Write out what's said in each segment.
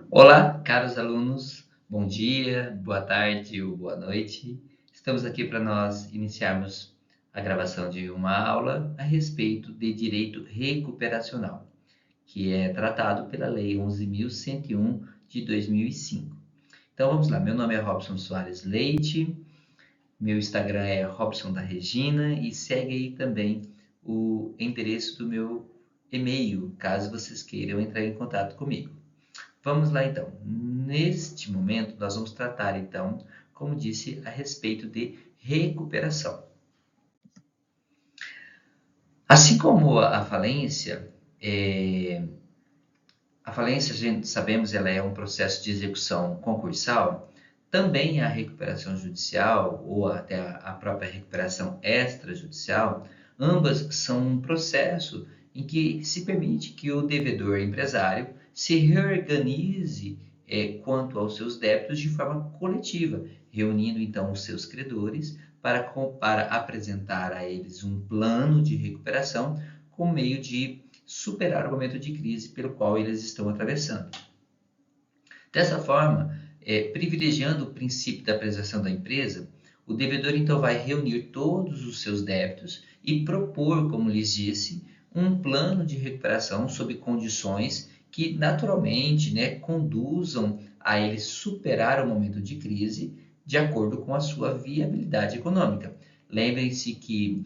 Olá, caros alunos, bom dia, boa tarde ou boa noite. Estamos aqui para nós iniciarmos a gravação de uma aula a respeito de direito recuperacional, que é tratado pela Lei 11.101 de 2005. Então vamos lá, meu nome é Robson Soares Leite, meu Instagram é Robson da Regina e segue aí também o endereço do meu e-mail, caso vocês queiram entrar em contato comigo. Vamos lá então. Neste momento, nós vamos tratar então, como disse, a respeito de recuperação. Assim como a falência, a gente sabemos, ela é um processo de execução concursal, também a recuperação judicial ou até a própria recuperação extrajudicial, ambas são um processo em que se permite que o devedor empresário se reorganize quanto aos seus débitos de forma coletiva, reunindo então os seus credores para apresentar a eles um plano de recuperação com meio de superar o momento de crise pelo qual eles estão atravessando. Dessa forma, privilegiando o princípio da preservação da empresa, o devedor então vai reunir todos os seus débitos e propor, como lhes disse, um plano de recuperação sob condições que naturalmente, conduzam a ele superar o momento de crise de acordo com a sua viabilidade econômica. Lembrem-se que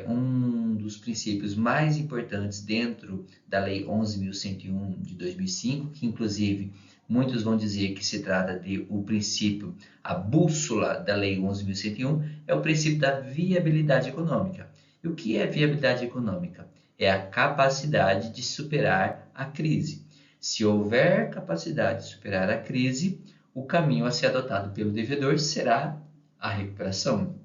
um dos princípios mais importantes dentro da Lei 11.101 de 2005, que inclusive muitos vão dizer que se trata de o princípio, a bússola da Lei 11.101, é o princípio da viabilidade econômica. E o que é viabilidade econômica? É a capacidade de superar a crise. Se houver capacidade de superar a crise, o caminho a ser adotado pelo devedor será a recuperação.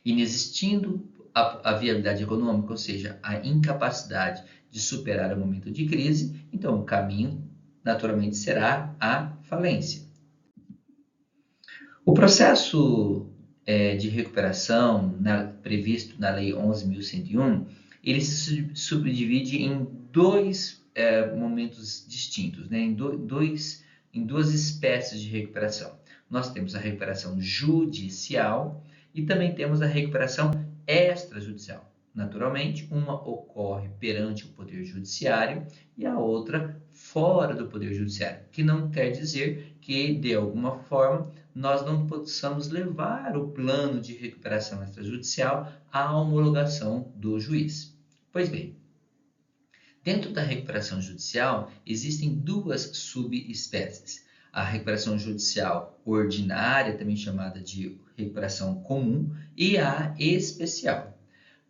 Inexistindo a viabilidade econômica, ou seja, a incapacidade de superar o momento de crise, então o caminho naturalmente será a falência. O processo de recuperação previsto na Lei 11.101, ele se subdivide em dois momentos distintos, em duas espécies de recuperação. Nós temos a recuperação judicial e também temos a recuperação extrajudicial. Naturalmente, uma ocorre perante o Poder Judiciário e a outra fora do Poder Judiciário, que não quer dizer que, de alguma forma, nós não possamos levar o plano de recuperação extrajudicial à homologação do juiz. Pois bem, dentro da recuperação judicial, existem duas subespécies. A recuperação judicial ordinária, também chamada de recuperação comum, e a especial.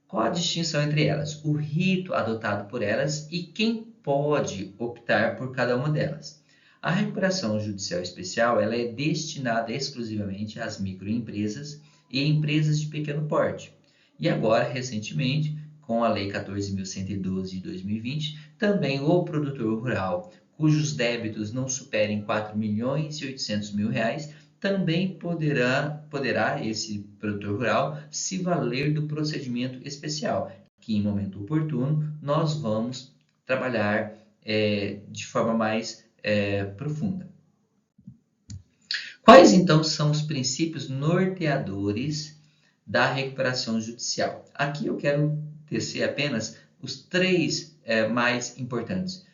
Qual a distinção entre elas? O rito adotado por elas e quem pode optar por cada uma delas. A recuperação judicial especial ela é destinada exclusivamente às microempresas e empresas de pequeno porte. E agora, recentemente, com a Lei 14.112 de 2020, também o produtor rural, cujos débitos não superem R$ 4.800.000, também poderá esse produtor rural se valer do procedimento especial, que em momento oportuno nós vamos trabalhar de forma mais profunda. Quais então são os princípios norteadores da recuperação judicial? Aqui eu quero tecer apenas os três mais importantes,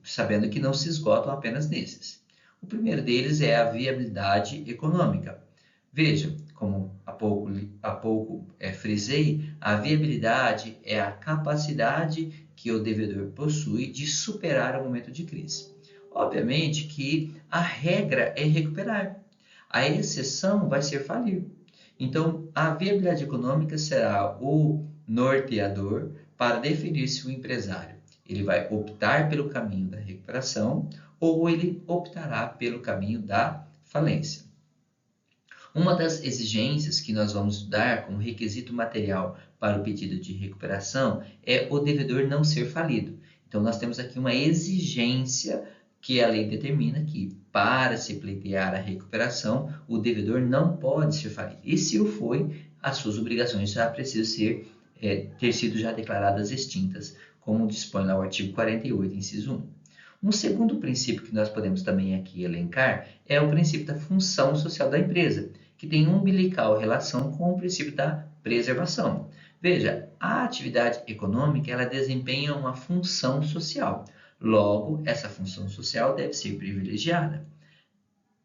sabendo que não se esgotam apenas nesses. O primeiro deles é a viabilidade econômica. Veja, como há pouco frisei, a viabilidade é a capacidade que o devedor possui de superar o momento de crise. Obviamente que a regra é recuperar. A exceção vai ser falir. Então, a viabilidade econômica será o norteador para definir se o empresário ele vai optar pelo caminho da recuperação ou ele optará pelo caminho da falência. Uma das exigências que nós vamos dar como requisito material para o pedido de recuperação é o devedor não ser falido. Então, nós temos aqui uma exigência que a lei determina que, para se pleitear a recuperação, o devedor não pode ser falido. E se o foi, as suas obrigações já precisam ter sido já declaradas extintas, como dispõe lá o artigo 48, inciso 1. Um segundo princípio que nós podemos também aqui elencar é o princípio da função social da empresa, que tem umbilical relação com o princípio da preservação. Veja, a atividade econômica ela desempenha uma função social. Logo, essa função social deve ser privilegiada.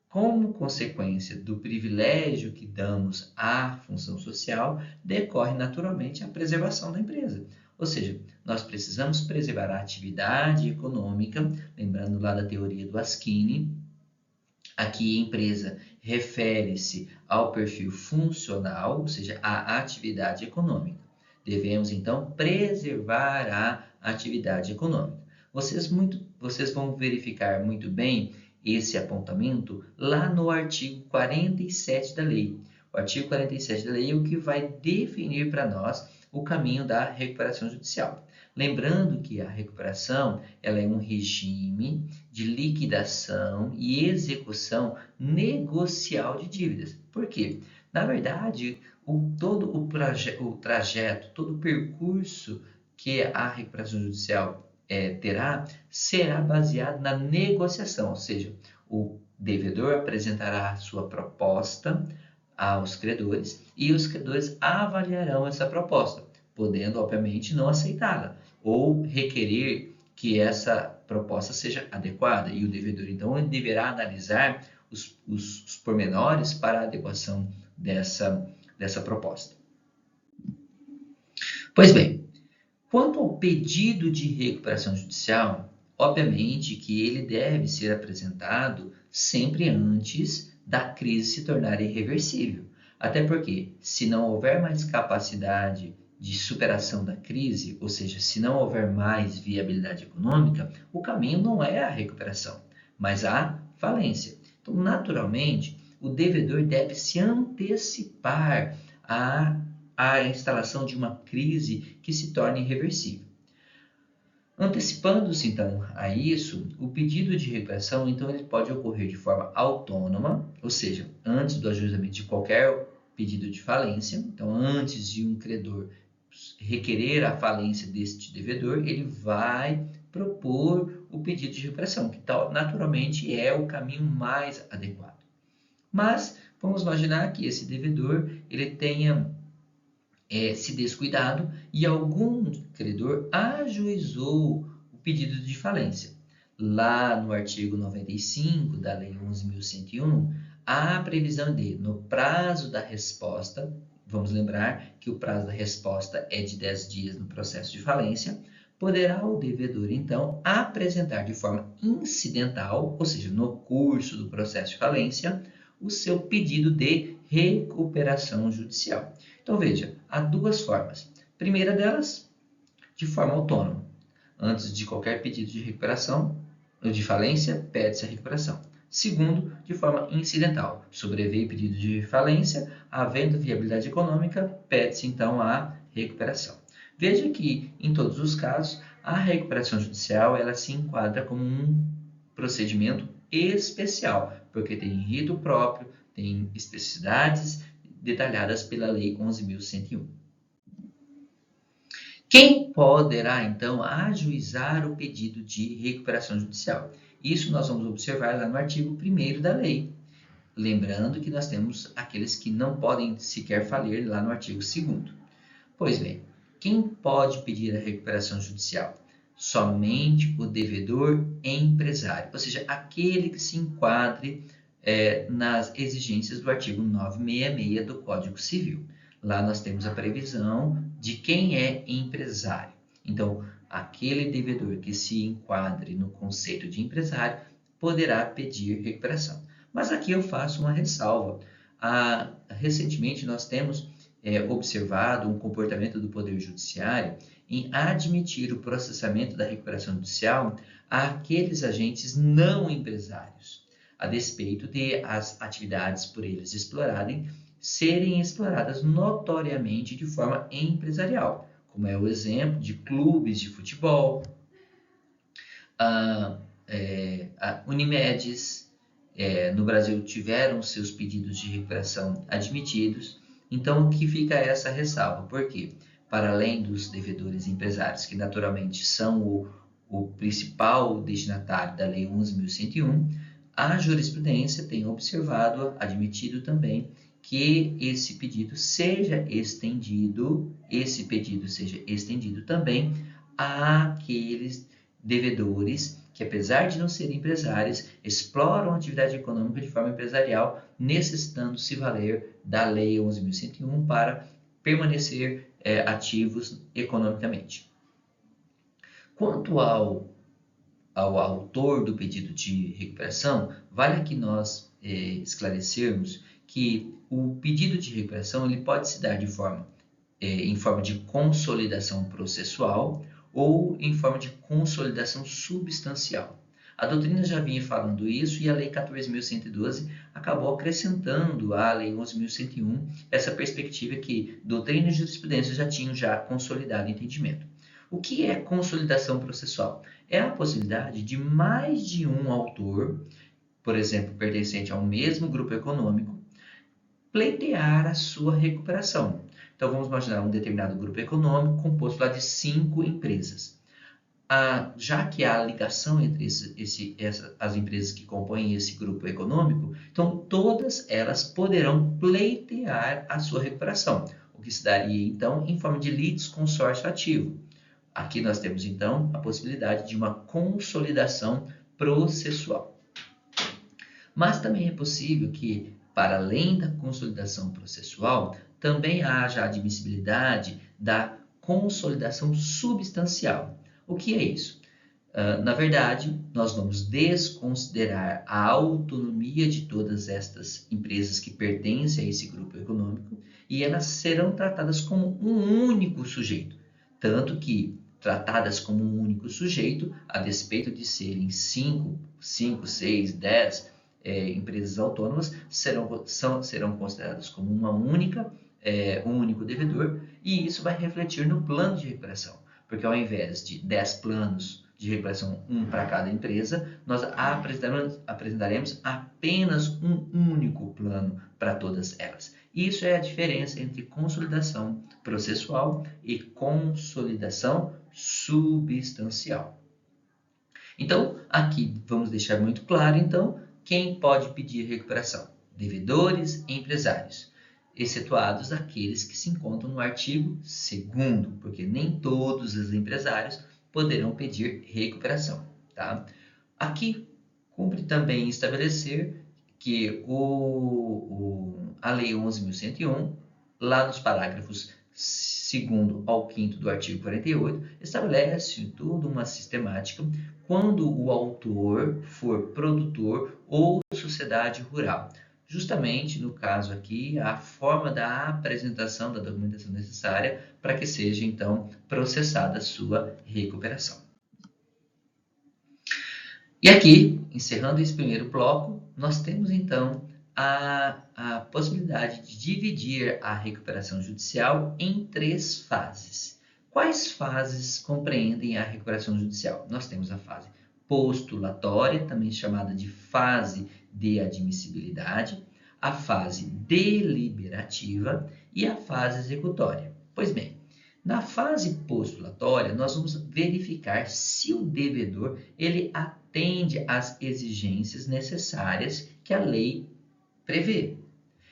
Como consequência do privilégio que damos à função social, decorre naturalmente a preservação da empresa. Ou seja, nós precisamos preservar a atividade econômica, lembrando lá da teoria do Askini. Aqui, empresa refere-se ao perfil funcional, ou seja, à atividade econômica. Devemos, então, preservar a atividade econômica. Vocês vão verificar muito bem esse apontamento lá no artigo 47 da lei. O artigo 47 da lei é o que vai definir para nós o caminho da recuperação judicial. Lembrando que a recuperação ela é um regime de liquidação e execução negocial de dívidas. Por quê? Na verdade, todo o trajeto, todo o percurso que a recuperação judicial terá, será baseado na negociação, ou seja, o devedor apresentará a sua proposta aos credores e os credores avaliarão essa proposta, podendo, obviamente, não aceitá-la ou requerer que essa proposta seja adequada, e o devedor, então, deverá analisar os pormenores para a adequação dessa proposta. Pois bem, quanto ao pedido de recuperação judicial, obviamente que ele deve ser apresentado sempre antes da crise se tornar irreversível. Até porque, se não houver mais capacidade de superação da crise, ou seja, se não houver mais viabilidade econômica, o caminho não é a recuperação, mas a falência. Então, naturalmente, o devedor deve se antecipar a instalação de uma crise que se torne irreversível. Antecipando-se, então, a isso, o pedido de recuperação, então, ele pode ocorrer de forma autônoma, ou seja, antes do ajuizamento de qualquer pedido de falência. Então, antes de um credor requerer a falência deste devedor, ele vai propor o pedido de recuperação, que naturalmente é o caminho mais adequado. Mas, vamos imaginar que esse devedor ele tenha se descuidado e algum credor ajuizou o pedido de falência. Lá no artigo 95 da Lei 11.101, há a previsão de, no prazo da resposta, vamos lembrar que o prazo da resposta é de 10 dias no processo de falência, poderá o devedor, então, apresentar de forma incidental, ou seja, no curso do processo de falência, o seu pedido de recuperação judicial. Então, veja, há duas formas. Primeira delas, de forma autônoma. Antes de qualquer pedido de recuperação, ou de falência, pede-se a recuperação. Segundo, de forma incidental. Sobreveio pedido de falência, havendo viabilidade econômica, pede-se então a recuperação. Veja que, em todos os casos, a recuperação judicial ela se enquadra como um procedimento especial, porque tem rito próprio, tem especificidades detalhadas pela Lei 11.101. Quem poderá, então, ajuizar o pedido de recuperação judicial? Isso nós vamos observar lá no artigo 1º da lei. Lembrando que nós temos aqueles que não podem sequer falir lá no artigo 2º. Pois bem, quem pode pedir a recuperação judicial? Somente o devedor empresário, ou seja, aquele que se enquadre nas exigências do artigo 966 do Código Civil. Lá nós temos a previsão de quem é empresário. Então, aquele devedor que se enquadre no conceito de empresário poderá pedir recuperação. Mas aqui eu faço uma ressalva. Recentemente nós temos observado um comportamento do Poder Judiciário em admitir o processamento da recuperação judicial àqueles agentes não empresários, a despeito de as atividades por eles serem exploradas notoriamente de forma empresarial, como é o exemplo de clubes de futebol, Unimedes, no Brasil tiveram seus pedidos de recuperação admitidos. Então, que fica essa ressalva? Por quê? Para além dos devedores empresários, que naturalmente são o principal destinatário da Lei 11.101, a jurisprudência tem observado, admitido também, que esse pedido seja estendido também àqueles devedores que, apesar de não serem empresários, exploram a atividade econômica de forma empresarial, necessitando se valer da Lei 11.101 para permanecer ativos economicamente. Quanto ao autor do pedido de recuperação, vale aqui nós esclarecermos que o pedido de recuperação ele pode se dar em forma de consolidação processual ou em forma de consolidação substancial. A doutrina já vinha falando isso e a Lei 14.112 acabou acrescentando à Lei 11.101 essa perspectiva que doutrina e jurisprudência já tinham consolidado o entendimento. O que é consolidação processual? É a possibilidade de mais de um autor, por exemplo, pertencente ao mesmo grupo econômico, pleitear a sua recuperação. Então, vamos imaginar um determinado grupo econômico composto lá de 5 empresas. Já que há ligação entre as empresas que compõem esse grupo econômico, então todas elas poderão pleitear a sua recuperação, o que se daria, então, em forma de litisconsórcio ativo. Aqui nós temos, então, a possibilidade de uma consolidação processual. Mas também é possível que, para além da consolidação processual, também haja a admissibilidade da consolidação substancial. O que é isso? Na verdade, nós vamos desconsiderar a autonomia de todas estas empresas que pertencem a esse grupo econômico e elas serão tratadas como um único sujeito. Tanto que, tratadas como um único sujeito, a despeito de serem 5, 6, 10 empresas autônomas, serão consideradas como um único devedor, e isso vai refletir no plano de recuperação, porque ao invés de 10 planos de recuperação, um para cada empresa, nós apresentaremos apenas um único plano para todas elas. Isso é a diferença entre consolidação processual e consolidação substancial. Então, aqui vamos deixar muito claro, então, quem pode pedir recuperação: devedores e empresários, excetuados aqueles que se encontram no artigo 2º, porque nem todos os empresários poderão pedir recuperação. Tá? Aqui, cumpre também estabelecer que a Lei 11.101, lá nos parágrafos 2º ao 5º do artigo 48, estabelece toda uma sistemática quando o autor for produtor ou sociedade rural. Justamente, no caso aqui, a forma da apresentação da documentação necessária para que seja, então, processada a sua recuperação. E aqui, encerrando esse primeiro bloco, nós temos, então, a possibilidade de dividir a recuperação judicial em 3 fases. Quais fases compreendem a recuperação judicial? Nós temos a fase postulatória, também chamada de fase de admissibilidade, a fase deliberativa e a fase executória. Pois bem, na fase postulatória, nós vamos verificar se o devedor ele atende às exigências necessárias que a lei prevê.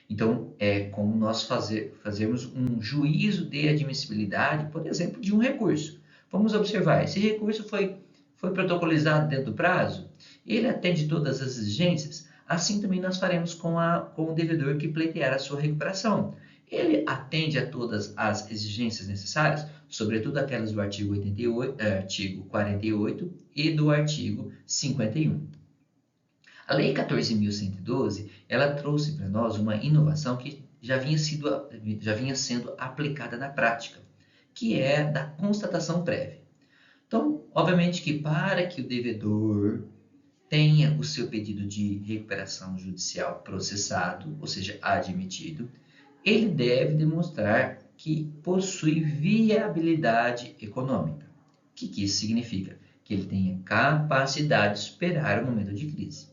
Então, é como nós fazermos um juízo de admissibilidade, por exemplo, de um recurso. Vamos observar, esse recurso foi protocolizado dentro do prazo? Ele atende todas as exigências? Assim também nós faremos com o devedor que pleitear a sua recuperação. Ele atende a todas as exigências necessárias, sobretudo aquelas do artigo 48 e do artigo 51. A Lei 14.112, ela trouxe para nós uma inovação que já vinha sendo aplicada na prática, que é da constatação prévia. Então, obviamente que para que o devedor tenha o seu pedido de recuperação judicial processado, ou seja, admitido, ele deve demonstrar que possui viabilidade econômica. O que isso significa? Que ele tenha capacidade de superar o momento de crise.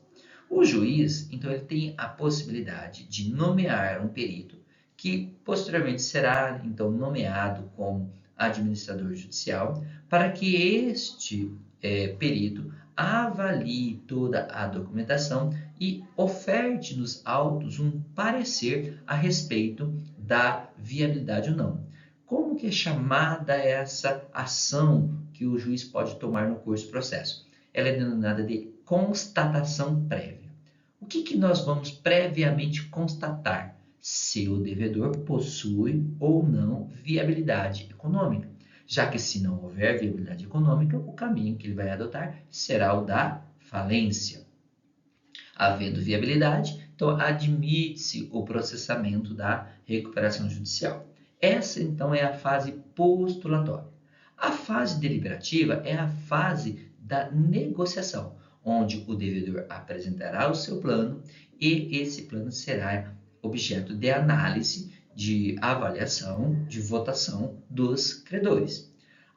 O juiz, então, ele tem a possibilidade de nomear um perito que posteriormente será, então, nomeado como administrador judicial para que este perito avalie toda a documentação e oferte nos autos um parecer a respeito da viabilidade ou não. Como que é chamada essa ação que o juiz pode tomar no curso do processo? Ela é denominada de constatação prévia. O que nós vamos previamente constatar? Se o devedor possui ou não viabilidade econômica, já que se não houver viabilidade econômica, o caminho que ele vai adotar será o da falência. Havendo viabilidade, então admite-se o processamento da recuperação judicial. Essa, então, é a fase postulatória. A fase deliberativa é a fase da negociação, onde o devedor apresentará o seu plano e esse plano será objeto de análise, de avaliação, de votação dos credores.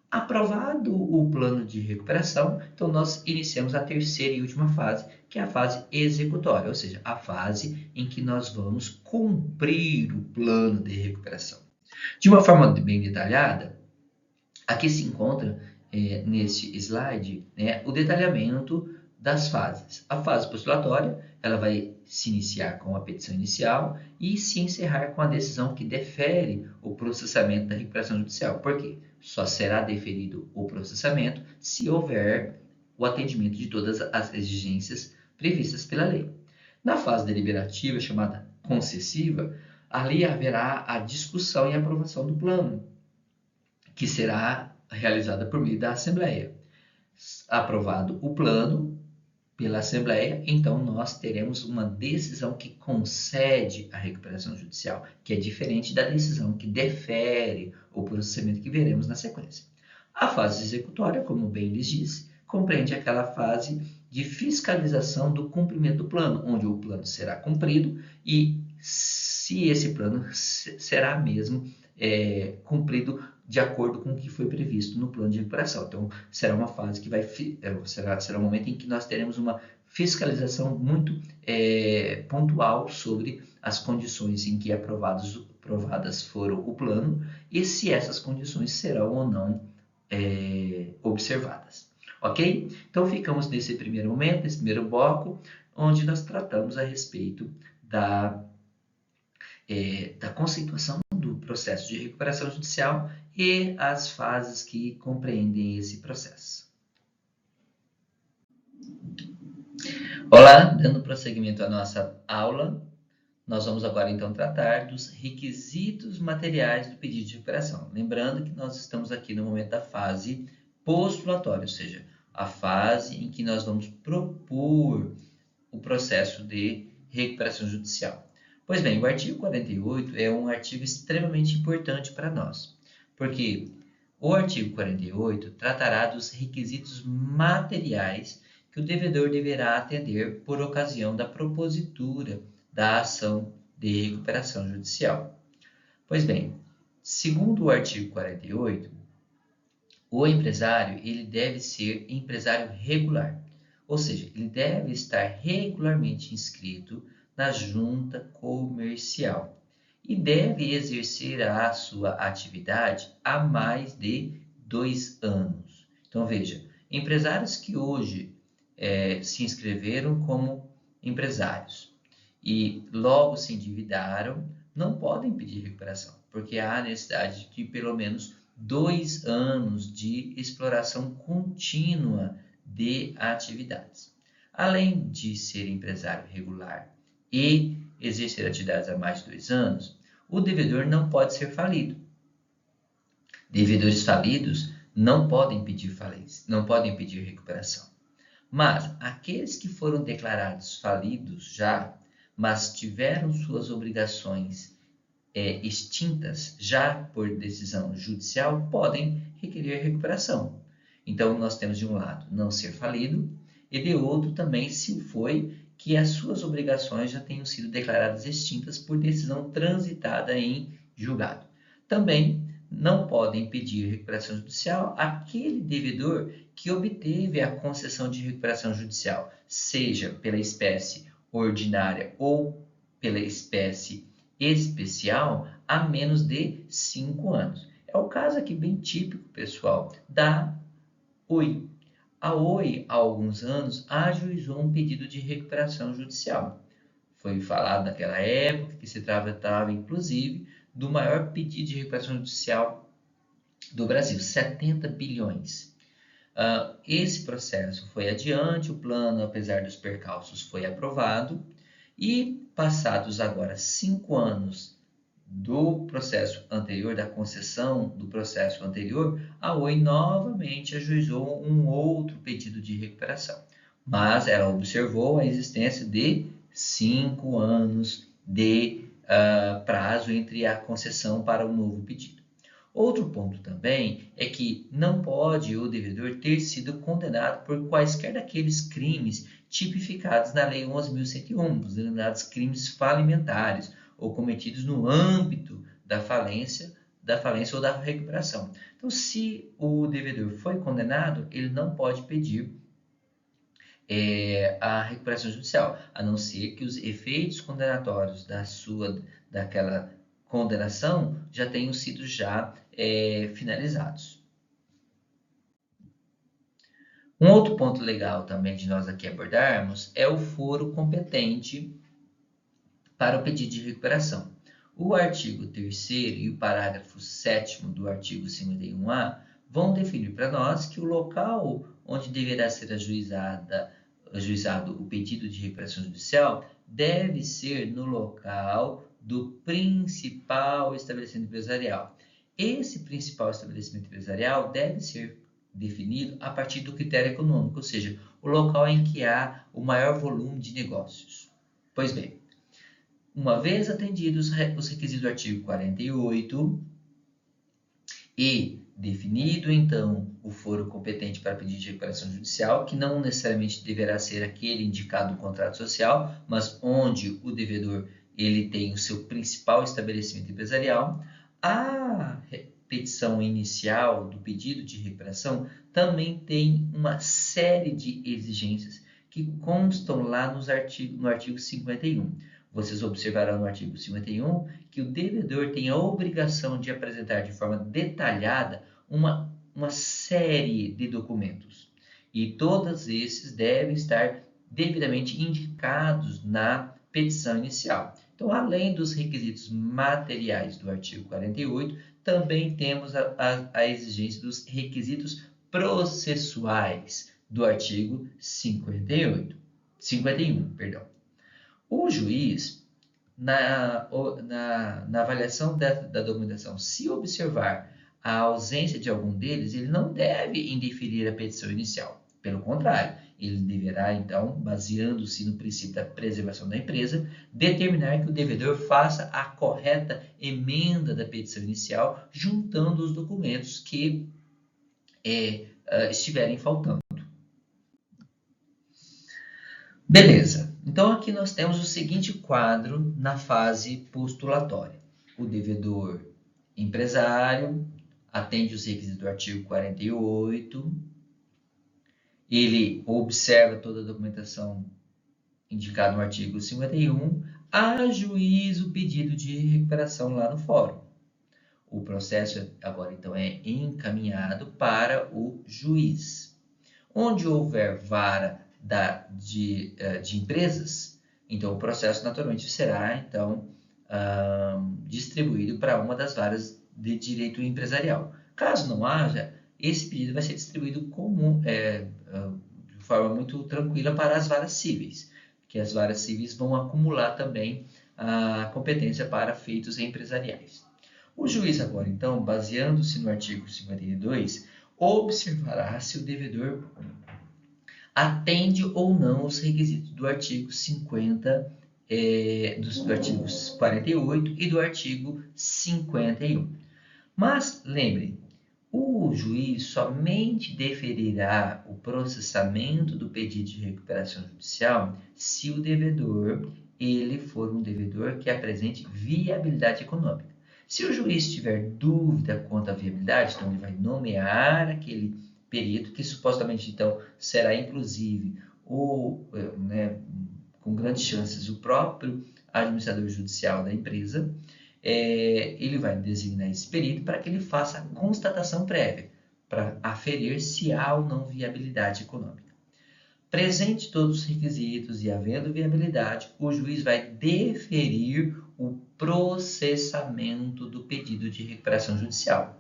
Aprovado o plano de recuperação, então nós iniciamos a terceira e última fase, que é a fase executória, ou seja, a fase em que nós vamos cumprir o plano de recuperação. De uma forma bem detalhada, aqui se encontra, nesse slide, o detalhamento das fases. A fase postulatória, ela vai se iniciar com a petição inicial e se encerrar com a decisão que defere o processamento da recuperação judicial. Por quê? Só será deferido o processamento se houver o atendimento de todas as exigências previstas pela lei. Na fase deliberativa, chamada concessiva, ali haverá a discussão e aprovação do plano, que será realizada por meio da Assembleia. Aprovado o plano pela Assembleia, então nós teremos uma decisão que concede a recuperação judicial, que é diferente da decisão que defere o processamento que veremos na sequência. A fase executória, como bem lhes disse, compreende aquela fase de fiscalização do cumprimento do plano, onde o plano será cumprido e se esse plano será mesmo cumprido de acordo com o que foi previsto no plano de recuperação. Então, será uma fase que será um momento em que nós teremos uma fiscalização muito pontual sobre as condições em que aprovadas foram o plano e se essas condições serão ou não observadas. Ok? Então, ficamos nesse primeiro momento, nesse primeiro bloco, onde nós tratamos a respeito da conceituação do processo de recuperação judicial e as fases que compreendem esse processo. Olá, dando prosseguimento à nossa aula, nós vamos agora então tratar dos requisitos materiais do pedido de recuperação. Lembrando que nós estamos aqui no momento da fase postulatória, ou seja, a fase em que nós vamos propor o processo de recuperação judicial. Pois bem, o artigo 48 é um artigo extremamente importante para nós, porque o artigo 48 tratará dos requisitos materiais que o devedor deverá atender por ocasião da propositura da ação de recuperação judicial. Pois bem, segundo o artigo 48, o empresário ele deve ser empresário regular, ou seja, ele deve estar regularmente inscrito na junta comercial e deve exercer a sua atividade há mais de 2 anos. Então, veja, empresários que hoje se inscreveram como empresários e logo se endividaram, não podem pedir recuperação, porque há necessidade de pelo menos 2 anos de exploração contínua de atividades. Além de ser empresário regular e exercer atividades há mais de 2 anos, o devedor não pode ser falido. Devedores falidos não podem pedir falência, não podem pedir recuperação. Mas aqueles que foram declarados falidos já, mas tiveram suas obrigações extintas já por decisão judicial, podem requerer recuperação. Então, nós temos de um lado não ser falido e de outro também se foi que as suas obrigações já tenham sido declaradas extintas por decisão transitada em julgado. Também não podem pedir recuperação judicial aquele devedor que obteve a concessão de recuperação judicial, seja pela espécie ordinária ou pela espécie especial, há menos de 5 anos. É o caso aqui bem típico, pessoal, da OI. A Oi, há alguns anos, ajuizou um pedido de recuperação judicial. Foi falado naquela época que se tratava, inclusive, do maior pedido de recuperação judicial do Brasil, 70 bilhões. Esse processo foi adiante, o plano, apesar dos percalços, foi aprovado e, passados agora 5 anos do processo anterior, da concessão do processo anterior, a Oi novamente ajuizou um outro pedido de recuperação. Mas ela observou a existência de 5 anos de prazo entre a concessão para o novo pedido. Outro ponto também é que não pode o devedor ter sido condenado por quaisquer daqueles crimes tipificados na Lei 11.101, os denominados crimes falimentares, ou cometidos no âmbito da falência ou da recuperação. Então, se o devedor foi condenado, ele não pode pedir a recuperação judicial, a não ser que os efeitos condenatórios daquela condenação já tenham sido finalizados. Um outro ponto legal também de nós aqui abordarmos é o foro competente para o pedido de recuperação. O artigo 3º e o parágrafo 7º do artigo 51A vão definir para nós que o local onde deverá ser ajuizado o pedido de recuperação judicial deve ser no local do principal estabelecimento empresarial. Esse principal estabelecimento empresarial deve ser definido a partir do critério econômico, ou seja, o local em que há o maior volume de negócios. Pois bem, uma vez atendidos os requisitos do artigo 48 e definido, então, o foro competente para pedido de recuperação judicial, que não necessariamente deverá ser aquele indicado no contrato social, mas onde o devedor ele tem o seu principal estabelecimento empresarial, a petição inicial do pedido de recuperação também tem uma série de exigências que constam lá no artigo 51. Vocês observarão no artigo 51 que o devedor tem a obrigação de apresentar de forma detalhada uma série de documentos. E todos esses devem estar devidamente indicados na petição inicial. Então, além dos requisitos materiais do artigo 48, também temos a exigência dos requisitos processuais do artigo 51. O juiz, na avaliação da documentação, se observar a ausência de algum deles, ele não deve indeferir a petição inicial. Pelo contrário, ele deverá, então, baseando-se no princípio da preservação da empresa, determinar que o devedor faça a correta emenda da petição inicial, juntando os documentos que estiverem faltando. Beleza. Então, aqui nós temos o seguinte quadro na fase postulatória. O devedor empresário atende os requisitos do artigo 48, ele observa toda a documentação indicada no artigo 51, ajuiza o pedido de recuperação lá no fórum. O processo agora, então, é encaminhado para o juiz. Onde houver vara de empresas, então o processo naturalmente será então distribuído para uma das varas de direito empresarial. Caso não haja, esse pedido vai ser distribuído de forma muito tranquila para as varas cíveis, que as varas cíveis vão acumular também a competência para feitos empresariais. O juiz agora, então, baseando-se no artigo 52, observará se o devedor atende ou não os requisitos do artigo 50, do artigo 48 e do artigo 51. Mas, lembre, o juiz somente deferirá o processamento do pedido de recuperação judicial se o devedor ele for um devedor que apresente viabilidade econômica. Se o juiz tiver dúvida quanto à viabilidade, então ele vai nomear aquele perito, que supostamente, então, será inclusive, com grandes chances, o próprio administrador judicial da empresa, ele vai designar esse perito para que ele faça a constatação prévia. para aferir se há ou não viabilidade econômica. Presente todos os requisitos e havendo viabilidade, o juiz vai deferir o processamento do pedido de recuperação judicial.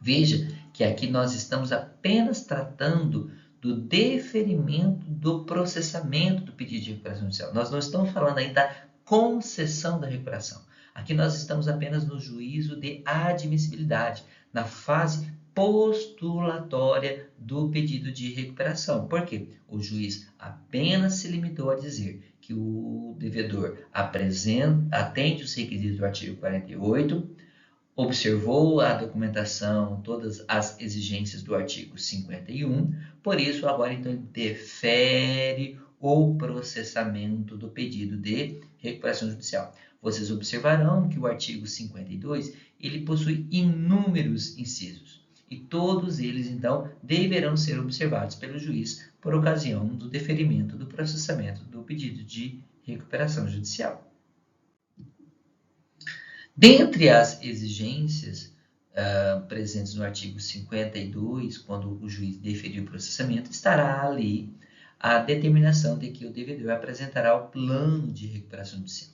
Veja que aqui nós estamos apenas tratando do deferimento do processamento do pedido de recuperação judicial. Nós não estamos falando ainda da concessão da recuperação. Aqui nós estamos apenas no juízo de admissibilidade, na fase postulatória do pedido de recuperação. Por quê? O juiz apenas se limitou a dizer que o devedor atende os requisitos do artigo 48, observou a documentação, todas as exigências do artigo 51, por isso agora então ele defere o processamento do pedido de recuperação judicial. Vocês observarão que o artigo 52, ele possui inúmeros incisos, e todos eles então deverão ser observados pelo juiz por ocasião do deferimento do processamento do pedido de recuperação judicial. Dentre as exigências presentes no artigo 52, quando o juiz deferir o processamento, estará ali a determinação de que o devedor apresentará o plano de recuperação judicial.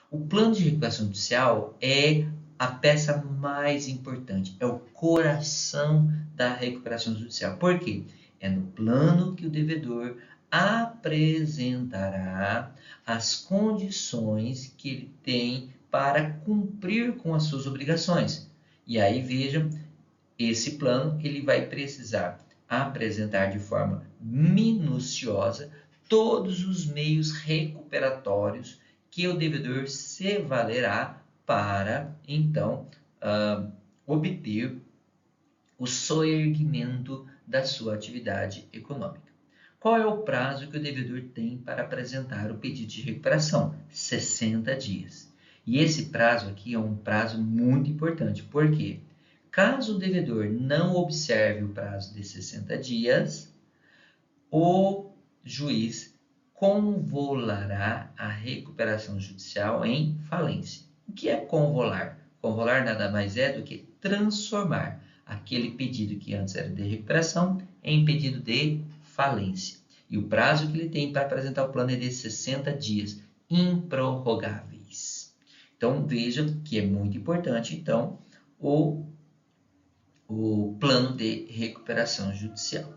O plano de recuperação judicial é a peça mais importante, é o coração da recuperação judicial. Por quê? É no plano que o devedor apresentará as condições que ele tem para cumprir com as suas obrigações. E aí, vejam, esse plano ele vai precisar apresentar de forma minuciosa todos os meios recuperatórios que o devedor se valerá para, então, obter o soerguimento da sua atividade econômica. Qual é o prazo que o devedor tem para apresentar o pedido de recuperação? 60 dias. E esse prazo aqui é um prazo muito importante, porque caso o devedor não observe o prazo de 60 dias, o juiz convolará a recuperação judicial em falência. O que é convolar? Convolar nada mais é do que transformar aquele pedido que antes era de recuperação em pedido de falência. E o prazo que ele tem para apresentar o plano é de 60 dias, improrrogáveis. Então, vejam que é muito importante, então, o plano de recuperação judicial.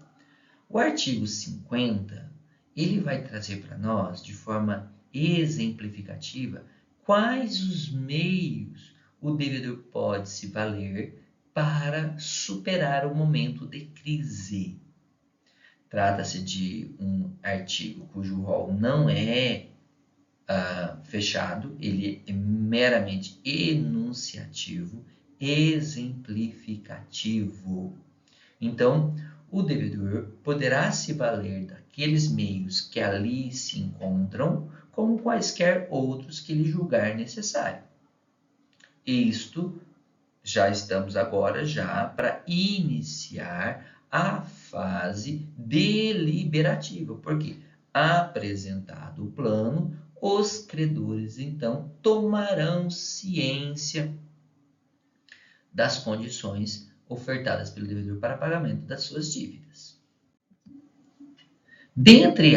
O artigo 50, ele vai trazer para nós, de forma exemplificativa, quais os meios o devedor pode se valer para superar o momento de crise. Trata-se de um artigo cujo rol não é fechado, ele é meramente enunciativo, exemplificativo. Então, o devedor poderá se valer daqueles meios que ali se encontram, como quaisquer outros que ele julgar necessário. Isto, já estamos agora para iniciar a fase deliberativa, porque apresentado o plano, os credores então tomarão ciência das condições ofertadas pelo devedor para pagamento das suas dívidas. Dentre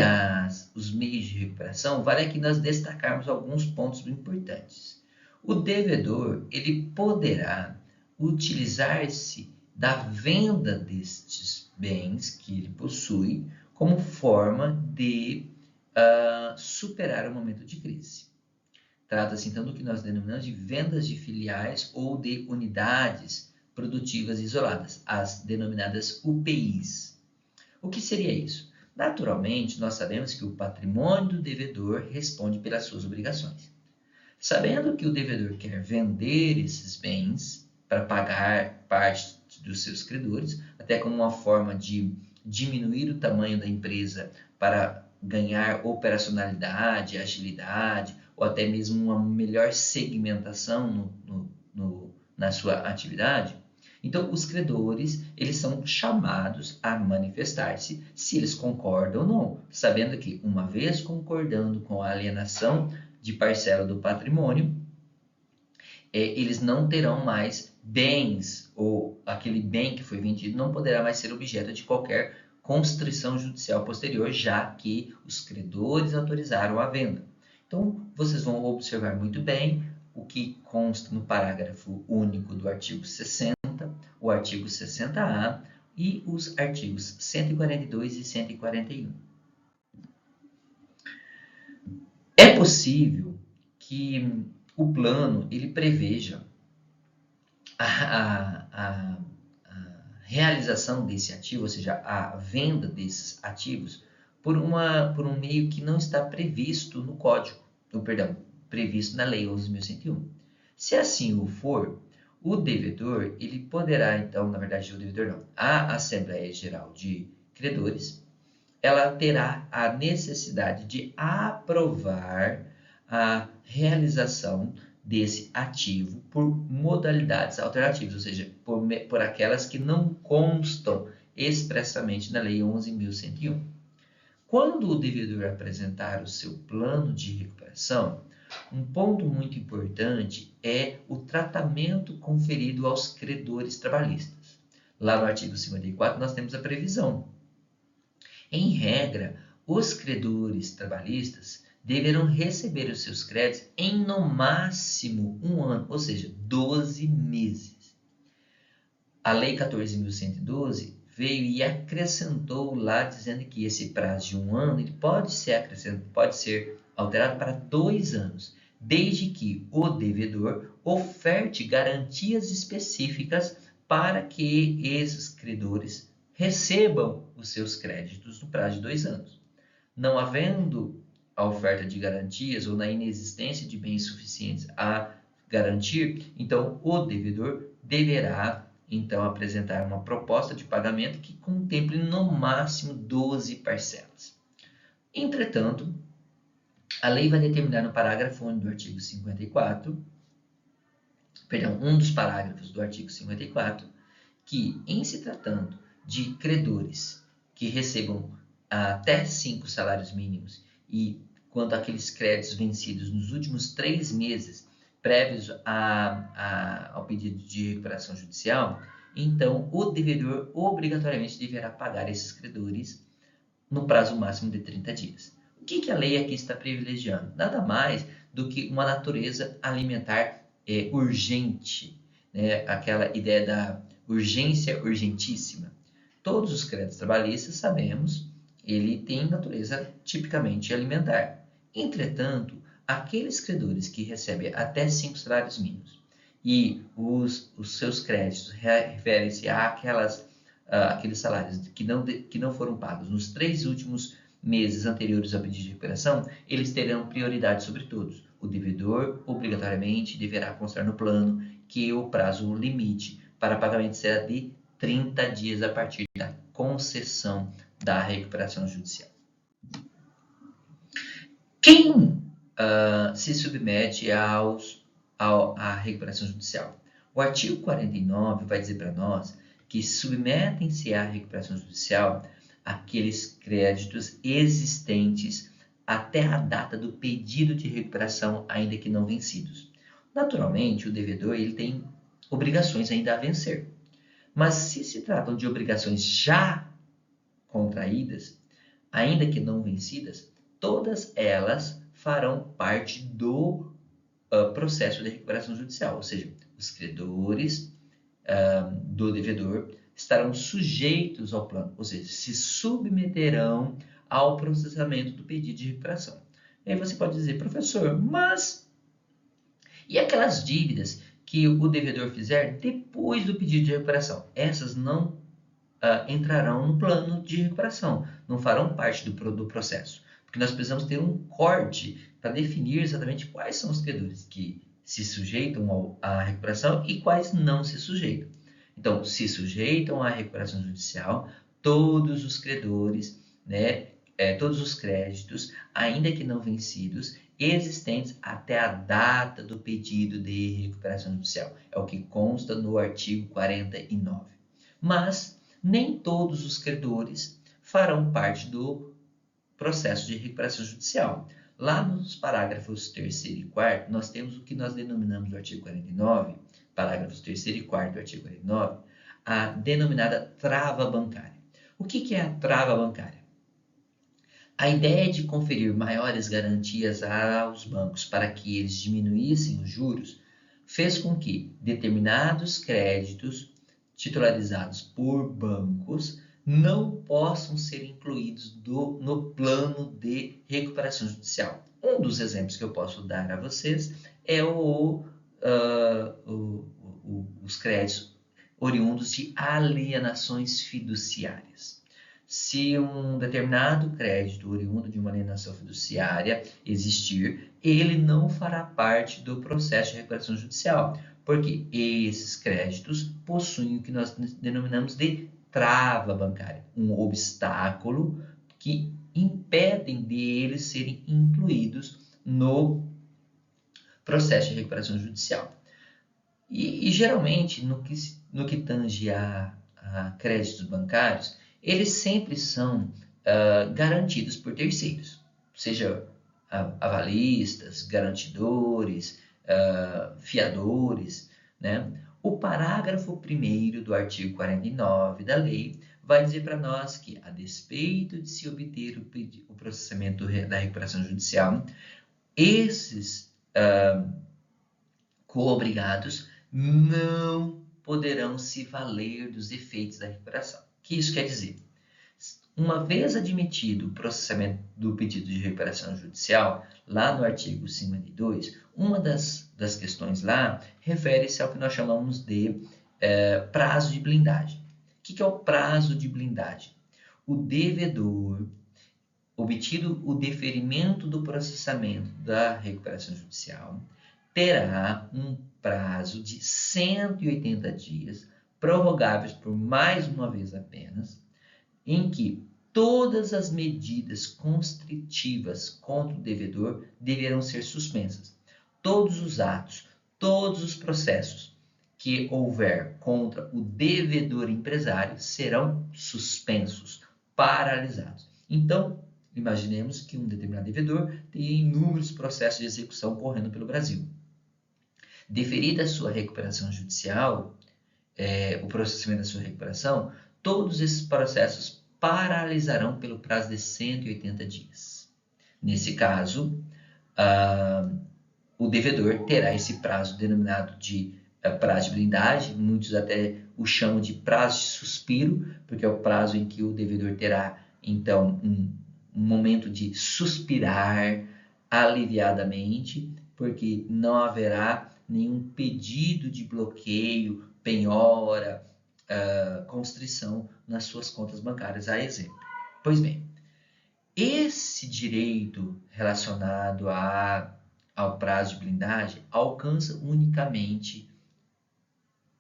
os meios de recuperação, vale aqui nós destacarmos alguns pontos importantes. O devedor ele poderá utilizar-se da venda destes bens que ele possui como forma de superar o momento de crise. Trata-se então do que nós denominamos de vendas de filiais ou de unidades produtivas isoladas, as denominadas UPIs. O que seria isso? Naturalmente, nós sabemos que o patrimônio do devedor responde pelas suas obrigações. Sabendo que o devedor quer vender esses bens para pagar parte dos seus credores, até como uma forma de diminuir o tamanho da empresa para ganhar operacionalidade, agilidade, ou até mesmo uma melhor segmentação na sua atividade. Então, os credores, eles são chamados a manifestar-se se eles concordam ou não, sabendo que, uma vez concordando com a alienação de parcela do patrimônio, eles não terão mais bens, ou aquele bem que foi vendido não poderá mais ser objeto de qualquer constrição judicial posterior, já que os credores autorizaram a venda. Então, vocês vão observar muito bem o que consta no parágrafo único do artigo 60, o artigo 60A e os artigos 142 e 141. É possível que o plano ele preveja a realização desse ativo, ou seja, a venda desses ativos, por um meio que não está previsto no código, previsto na Lei 11.101. Se assim o for, o devedor, ele poderá, então, na verdade, o devedor não, a Assembleia Geral de Credores, ela terá a necessidade de aprovar a realização desse ativo por modalidades alternativas, ou seja, por aquelas que não constam expressamente na Lei 11.101. Quando o devedor apresentar o seu plano de recuperação, um ponto muito importante é o tratamento conferido aos credores trabalhistas. Lá no artigo 54 nós temos a previsão. Em regra, os credores trabalhistas deverão receber os seus créditos em no máximo 1 ano, ou seja, 12 meses. A Lei 14.112 veio e acrescentou lá dizendo que esse prazo de 1 ano ele pode ser alterado para 2 anos, desde que o devedor oferte garantias específicas para que esses credores recebam os seus créditos no prazo de 2 anos. Não havendo a oferta de garantias ou na inexistência de bens suficientes a garantir, então o devedor deverá então apresentar uma proposta de pagamento que contemple no máximo 12 parcelas. Entretanto, a lei vai determinar no parágrafo 1 do artigo 54, um dos parágrafos do artigo 54, que em se tratando de credores que recebam até 5 salários mínimos e quanto àqueles créditos vencidos nos últimos 3 meses prévios ao pedido de recuperação judicial, então o devedor obrigatoriamente deverá pagar esses credores no prazo máximo de 30 dias. O que a lei aqui está privilegiando? Nada mais do que uma natureza alimentar urgente, né? Aquela ideia da urgência urgentíssima. Todos os créditos trabalhistas, sabemos, ele tem natureza tipicamente alimentar. Entretanto, aqueles credores que recebem até 5 salários mínimos e os seus créditos referem-se àqueles salários que não foram pagos nos 3 últimos meses anteriores ao pedido de recuperação, eles terão prioridade sobre todos. O devedor, obrigatoriamente, deverá constar no plano que o prazo limite para pagamento será de 30 dias a partir da concessão da recuperação judicial. Quem se submete à recuperação judicial? O artigo 49 vai dizer para nós que submetem-se à recuperação judicial aqueles créditos existentes até a data do pedido de recuperação, ainda que não vencidos. Naturalmente, o devedor ele tem obrigações ainda a vencer. Mas se se tratam de obrigações já contraídas, ainda que não vencidas, todas elas farão parte do processo de recuperação judicial, ou seja, os credores do devedor estarão sujeitos ao plano, ou seja, se submeterão ao processamento do pedido de recuperação. E aí você pode dizer, professor, mas e aquelas dívidas que o devedor fizer depois do pedido de recuperação? Essas não entrarão no plano de recuperação, não farão parte do processo, porque nós precisamos ter um corte para definir exatamente quais são os credores que se sujeitam à recuperação e quais não se sujeitam. Então, se sujeitam à recuperação judicial todos os credores, né, todos os créditos, ainda que não vencidos, existentes até a data do pedido de recuperação judicial. É o que consta no artigo 49. Mas nem todos os credores farão parte do processo de recuperação judicial. Lá nos parágrafos 3º e 4º, nós temos o que nós denominamos no artigo 49, parágrafos 3º e 4º do artigo 49, a denominada trava bancária. O que é a trava bancária? A ideia de conferir maiores garantias aos bancos para que eles diminuíssem os juros fez com que determinados créditos titularizados por bancos não possam ser incluídos no plano de recuperação judicial. Um dos exemplos que eu posso dar a vocês é os créditos oriundos de alienações fiduciárias. Se um determinado crédito oriundo de uma alienação fiduciária existir, ele não fará parte do processo de recuperação judicial, porque esses créditos possuem o que nós denominamos de trava bancária, um obstáculo que impedem deles serem incluídos no processo de recuperação judicial. E geralmente, no que tange a créditos bancários, eles sempre são garantidos por terceiros, seja avalistas, garantidores, fiadores, né? O parágrafo 1º do artigo 49 da lei vai dizer para nós que, a despeito de se obter o processamento da recuperação judicial, esses coobrigados não poderão se valer dos efeitos da recuperação. O que isso quer dizer? Uma vez admitido o processamento do pedido de recuperação judicial, lá no artigo 52, uma das questões lá refere-se ao que nós chamamos de prazo de blindagem. O que é o prazo de blindagem? O devedor, obtido o deferimento do processamento da recuperação judicial, terá um prazo de 180 dias, prorrogáveis por mais uma vez apenas, em que todas as medidas constritivas contra o devedor deverão ser suspensas. Todos os atos, todos os processos que houver contra o devedor empresário serão suspensos, paralisados. Então, imaginemos que um determinado devedor tem inúmeros processos de execução correndo pelo Brasil. Deferida a sua recuperação judicial, o processamento da sua recuperação, todos esses processos paralisarão pelo prazo de 180 dias. Nesse caso, o devedor terá esse prazo denominado de prazo de blindagem, muitos até o chamam de prazo de suspiro, porque é o prazo em que o devedor terá, então, um momento de suspirar aliviadamente, porque não haverá nenhum pedido de bloqueio, penhora, constrição nas suas contas bancárias, a exemplo. Pois bem, esse direito relacionado ao prazo de blindagem alcança unicamente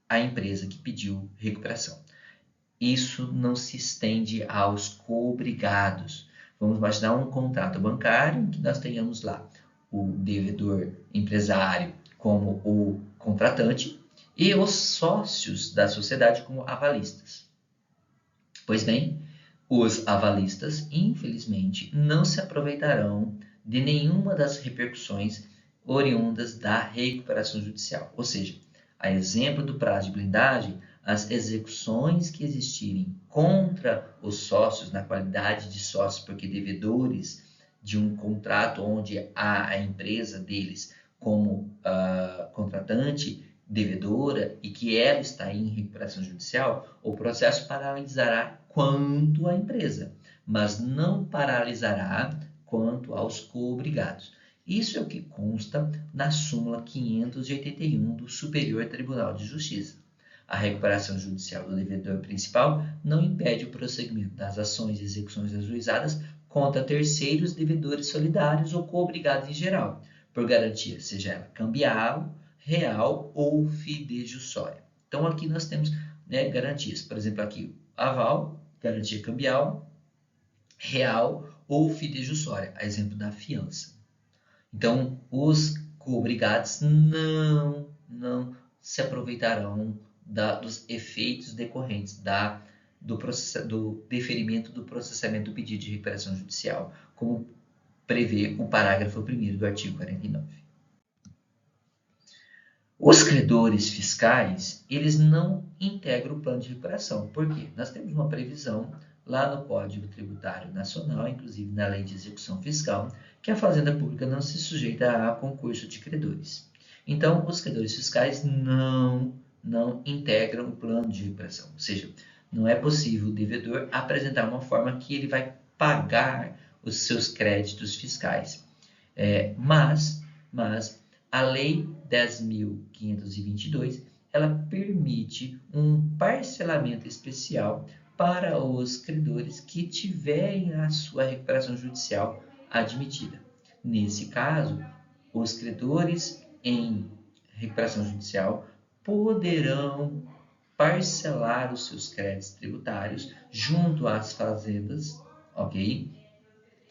a empresa que pediu recuperação. Isso não se estende aos coobrigados. Vamos imaginar um contrato bancário em que nós tenhamos lá o devedor empresário como o contratante e os sócios da sociedade como avalistas. Pois bem, os avalistas, infelizmente, não se aproveitarão de nenhuma das repercussões oriundas da recuperação judicial. Ou seja, a exemplo do prazo de blindagem, as execuções que existirem contra os sócios na qualidade de sócios, porque devedores de um contrato onde há a empresa deles como contratante, devedora, e que ela está em recuperação judicial, o processo paralisará quanto à empresa, mas não paralisará quanto aos coobrigados. Isso é o que consta na súmula 581 do Superior Tribunal de Justiça. A recuperação judicial do devedor principal não impede o prosseguimento das ações e execuções ajuizadas contra terceiros devedores solidários ou coobrigados em geral, por garantia, seja ela cambial, real ou fidejussória. Então, aqui nós temos garantias. Por exemplo, aqui, aval, garantia cambial, real ou fidejussória, a exemplo da fiança. Então, os coobrigados não se aproveitarão dos efeitos decorrentes do deferimento do processamento do pedido de recuperação judicial, como prevê o parágrafo 1º do artigo 49. Os credores fiscais, eles não integram o plano de recuperação. Por quê? Nós temos uma previsão lá no Código Tributário Nacional, inclusive na Lei de Execução Fiscal, que a Fazenda Pública não se sujeita a concurso de credores. Então, os credores fiscais não integram o plano de recuperação. Ou seja, não é possível o devedor apresentar uma forma que ele vai pagar os seus créditos fiscais. Mas a Lei 10.522, ela permite um parcelamento especial para os credores que tiverem a sua recuperação judicial admitida. Nesse caso, os credores em recuperação judicial poderão parcelar os seus créditos tributários junto às fazendas, ok?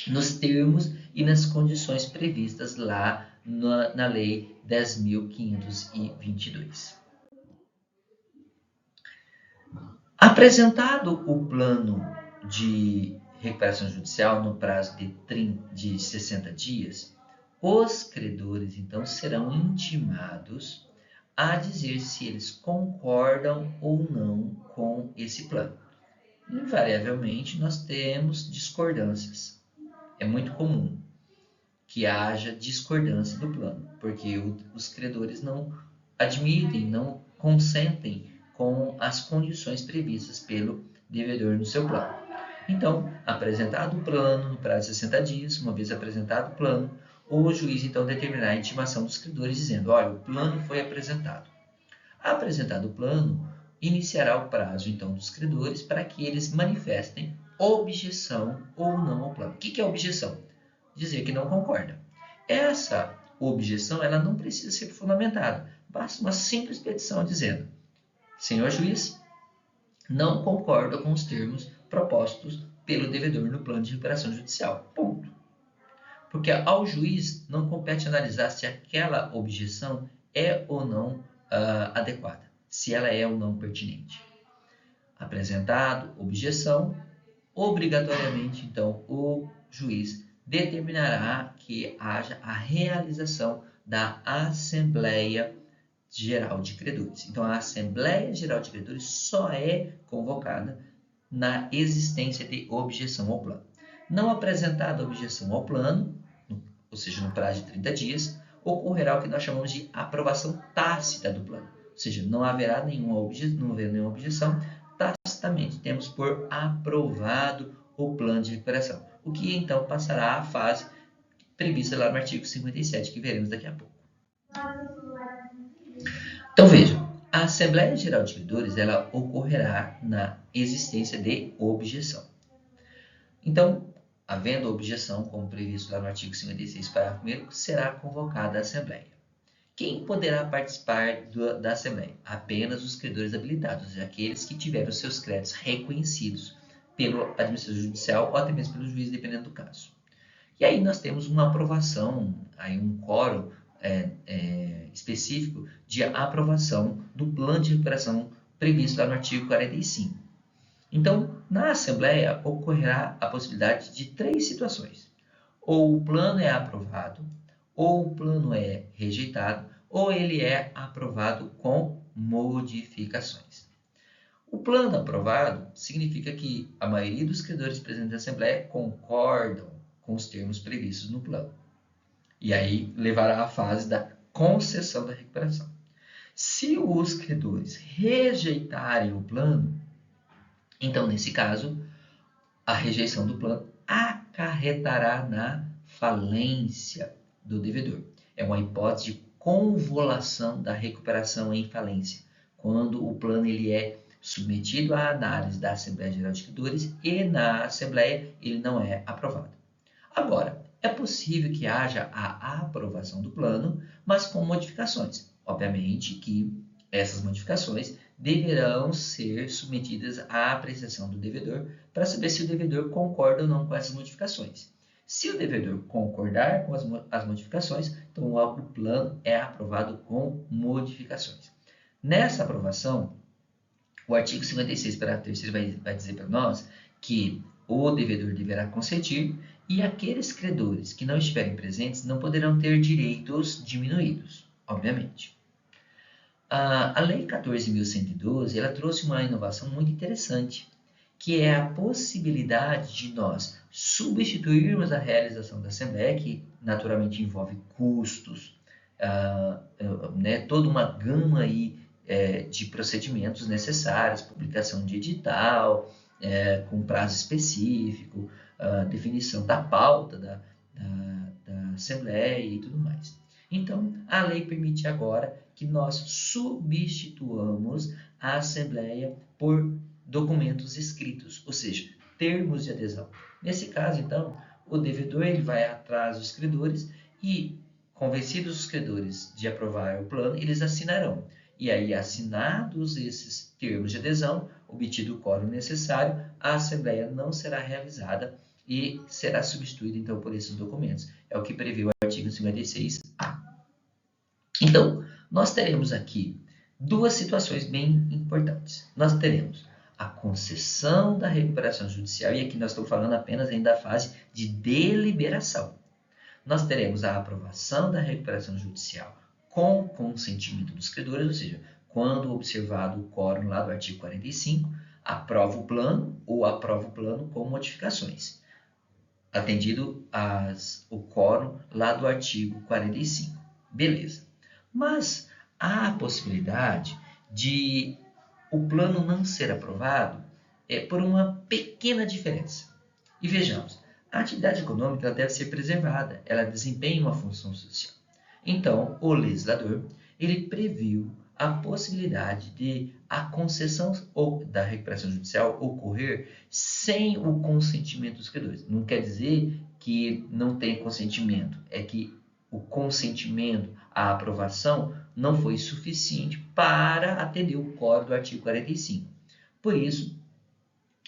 Nos termos e nas condições previstas lá na Lei 10.522. Apresentado o plano de recuperação judicial no prazo de 60 dias, os credores, então, serão intimados a dizer se eles concordam ou não com esse plano. Invariavelmente, nós temos discordâncias. É muito comum que haja discordância do plano, porque os credores não admitem, não consentem com as condições previstas pelo devedor no seu plano. Então, apresentado o plano no prazo de 60 dias, uma vez apresentado o plano, o juiz então determinará a intimação dos credores dizendo: olha, o plano foi apresentado. Apresentado o plano, iniciará o prazo então dos credores para que eles manifestem objeção ou não ao plano. O que é objeção? Dizer que não concorda. Essa objeção ela não precisa ser fundamentada. Basta uma simples petição dizendo: senhor juiz, não concordo com os termos propostos pelo devedor no plano de recuperação judicial. Ponto. Porque ao juiz não compete analisar se aquela objeção é ou não adequada, se ela é ou não pertinente. Apresentado objeção, obrigatoriamente, então, o juiz determinará que haja a realização da Assembleia Geral de Credores. Então, a Assembleia Geral de Credores só é convocada na existência de objeção ao plano. Não apresentada objeção ao plano, ou seja, no prazo de 30 dias, ocorrerá o que nós chamamos de aprovação tácita do plano. Ou seja, não haverá nenhuma objeção, tacitamente temos por aprovado o plano de recuperação, o que então passará à fase prevista lá no artigo 57, que veremos daqui a pouco. Então vejam, a Assembleia Geral de Credores ela ocorrerá na existência de objeção. Então, havendo objeção, como previsto lá no artigo 56, parágrafo 1º, será convocada a Assembleia. Quem poderá participar da Assembleia? Apenas os credores habilitados, aqueles que tiveram seus créditos reconhecidos pelo administrador judicial ou até mesmo pelo juiz, dependendo do caso. E aí nós temos uma aprovação, aí um quórum específico de aprovação do plano de recuperação previsto lá no artigo 45. Então, na Assembleia ocorrerá a possibilidade de 3 situações. Ou o plano é aprovado, ou o plano é rejeitado, ou ele é aprovado com modificações. O plano aprovado significa que a maioria dos credores presentes na Assembleia concordam com os termos previstos no plano. E aí levará à fase da concessão da recuperação. Se os credores rejeitarem o plano, então, nesse caso, a rejeição do plano acarretará na falência do devedor. É uma hipótese de convolução da recuperação em falência, quando o plano ele é submetido à análise da Assembleia Geral de Credores e na Assembleia ele não é aprovado. Agora, é possível que haja a aprovação do plano, mas com modificações. Obviamente que essas modificações deverão ser submetidas à apreciação do devedor para saber se o devedor concorda ou não com essas modificações. Se o devedor concordar com as modificações, então o plano é aprovado com modificações. Nessa aprovação, o artigo 56, parágrafo 3º vai dizer para nós que o devedor deverá consentir E aqueles credores que não estiverem presentes não poderão ter direitos diminuídos, obviamente. A Lei 14.112, ela trouxe uma inovação muito interessante, que é a possibilidade de nós substituirmos a realização da Assembleia, que naturalmente envolve custos, né, toda uma gama aí, de procedimentos necessários, publicação de edital, com prazo específico, definição da pauta da Assembleia e tudo mais. Então, a lei permite agora que nós substituamos a Assembleia por documentos escritos, ou seja, termos de adesão. Nesse caso, então, o devedor ele vai atrás dos credores e, convencidos os credores de aprovar o plano, eles assinarão. E aí, assinados esses termos de adesão, obtido o quórum necessário, a Assembleia não será realizada e será substituída, então, por esses documentos. É o que prevê o artigo 56A. Então, nós teremos aqui duas situações bem importantes. Nós teremos a concessão da recuperação judicial, e aqui nós estamos falando apenas ainda da fase de deliberação. Nós teremos a aprovação da recuperação judicial com consentimento dos credores, ou seja, quando observado o quórum lá do artigo 45, aprova o plano ou aprova o plano com modificações, atendido o quórum lá do artigo 45. Beleza. Mas há a possibilidade de o plano não ser aprovado por uma pequena diferença. E vejamos, a atividade econômica ela deve ser preservada, ela desempenha uma função social. Então, o legislador ele previu a possibilidade de a concessão da recuperação judicial ocorrer sem o consentimento dos credores. Não quer dizer que não tem consentimento, é que o consentimento, a aprovação, não foi suficiente para atender o quórum do artigo 45. Por isso,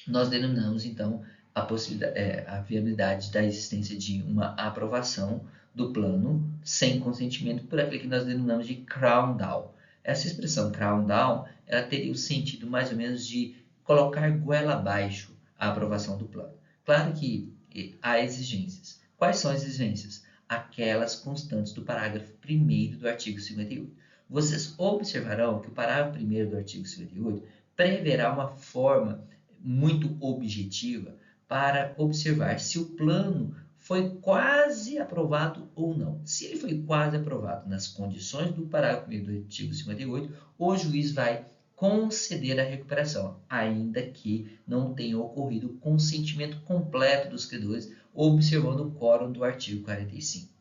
nós denominamos, então, a viabilidade da existência de uma aprovação do plano sem consentimento por aquilo que nós denominamos de crown down. Essa expressão crown down, ela teria o sentido mais ou menos de colocar goela abaixo a aprovação do plano. Claro que há exigências. Quais são as exigências? Aquelas constantes do parágrafo 1º do artigo 58. Vocês observarão que o parágrafo 1º do artigo 58 preverá uma forma muito objetiva para observar se o plano foi quase aprovado ou não. Se ele foi quase aprovado nas condições do parágrafo 1º do artigo 58, o juiz vai conceder a recuperação, ainda que não tenha ocorrido o consentimento completo dos credores, observando o quórum do artigo 45.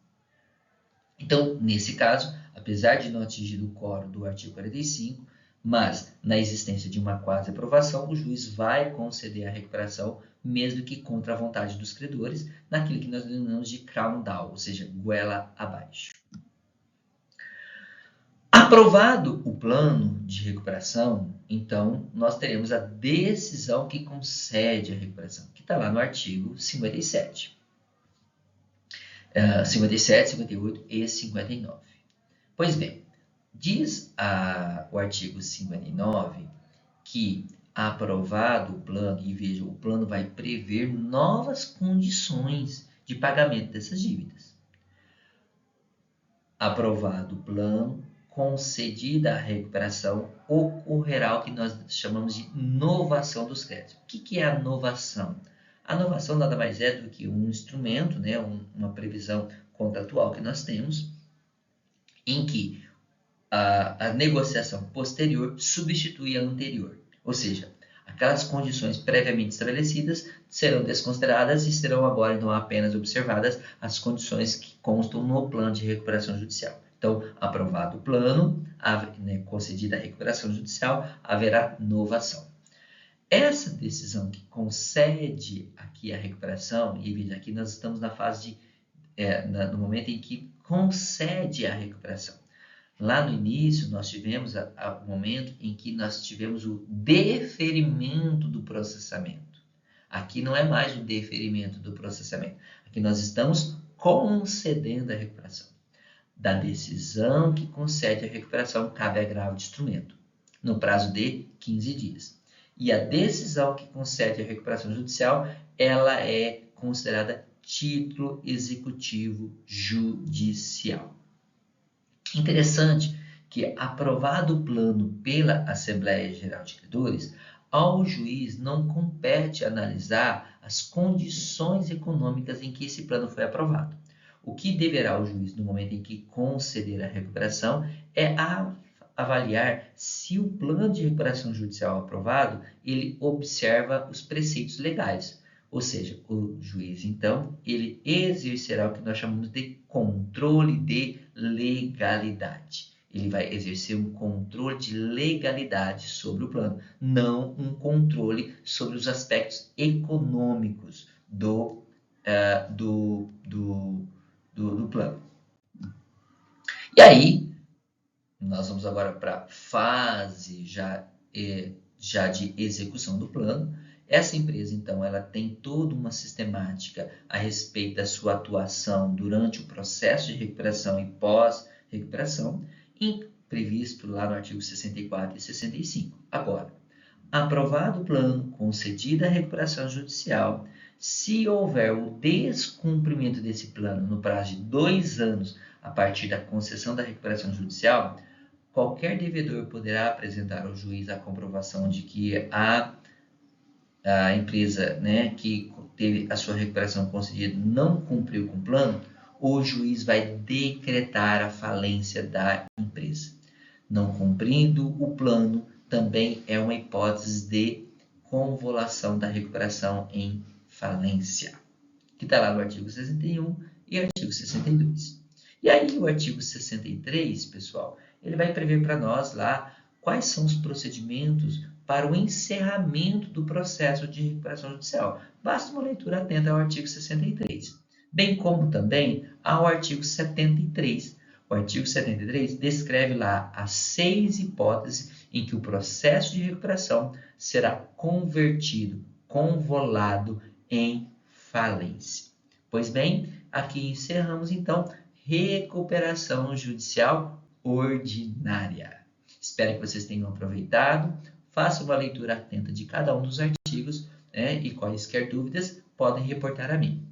Então, nesse caso, apesar de não atingir o quórum do artigo 45, mas na existência de uma quase aprovação, o juiz vai conceder a recuperação, mesmo que contra a vontade dos credores, naquilo que nós denominamos de crown down, ou seja, goela abaixo. Aprovado o plano de recuperação, então nós teremos a decisão que concede a recuperação, que está lá no artigo 57. 57, 58 e 59. Pois bem, diz o artigo 59 que, aprovado o plano, e veja, o plano vai prever novas condições de pagamento dessas dívidas. Aprovado o plano, concedida a recuperação, ocorrerá o que nós chamamos de novação dos créditos. O que é a novação? A novação nada mais é do que um instrumento, né, uma previsão contratual que nós temos, em que a negociação posterior substitui a anterior. Ou seja, aquelas condições previamente estabelecidas serão desconsideradas e serão agora então apenas observadas as condições que constam no plano de recuperação judicial. Então, aprovado o plano, concedida a recuperação judicial, haverá novação. Essa decisão que concede aqui a recuperação, e veja, aqui nós estamos na fase no momento em que concede a recuperação. Lá no início, nós tivemos o momento em que nós tivemos o deferimento do processamento. Aqui não é mais o deferimento do processamento. Aqui nós estamos concedendo a recuperação. Da decisão que concede a recuperação, cabe agravo de instrumento, no prazo de 15 dias. E a decisão que concede a recuperação judicial, ela é considerada título executivo judicial. Interessante que, aprovado o plano pela Assembleia Geral de Credores, ao juiz não compete analisar as condições econômicas em que esse plano foi aprovado. O que deverá o juiz, no momento em que conceder a recuperação, é avaliar se o plano de recuperação judicial aprovado, ele observa os preceitos legais. Ou seja, o juiz, então, ele exercerá o que nós chamamos de controle de legalidade. Ele vai exercer um controle de legalidade sobre o plano, não um controle sobre os aspectos econômicos do plano. E aí, nós vamos agora para a fase já de execução do plano. Essa empresa, então, ela tem toda uma sistemática a respeito da sua atuação durante o processo de recuperação e pós-recuperação, previsto lá no artigo 64 e 65. Agora, aprovado o plano, concedida a recuperação judicial, se houver o descumprimento desse plano no prazo de 2 anos a partir da concessão da recuperação judicial, qualquer devedor poderá apresentar ao juiz a comprovação de que a empresa, né, que teve a sua recuperação concedida não cumpriu com o plano, o juiz vai decretar a falência da empresa. Não cumprindo o plano também é uma hipótese de convolução da recuperação em falência, que está lá no artigo 61 e artigo 62. E aí o artigo 63, pessoal, ele vai prever para nós lá quais são os procedimentos para o encerramento do processo de recuperação judicial. Basta uma leitura atenta ao artigo 63, bem como também ao artigo 73. O artigo 73 descreve lá as 6 hipóteses em que o processo de recuperação será convertido, convolado em falência. Pois bem, aqui encerramos então recuperação judicial ordinária. Espero que vocês tenham aproveitado. Faça uma leitura atenta de cada um dos artigos, né, e quaisquer dúvidas podem reportar a mim.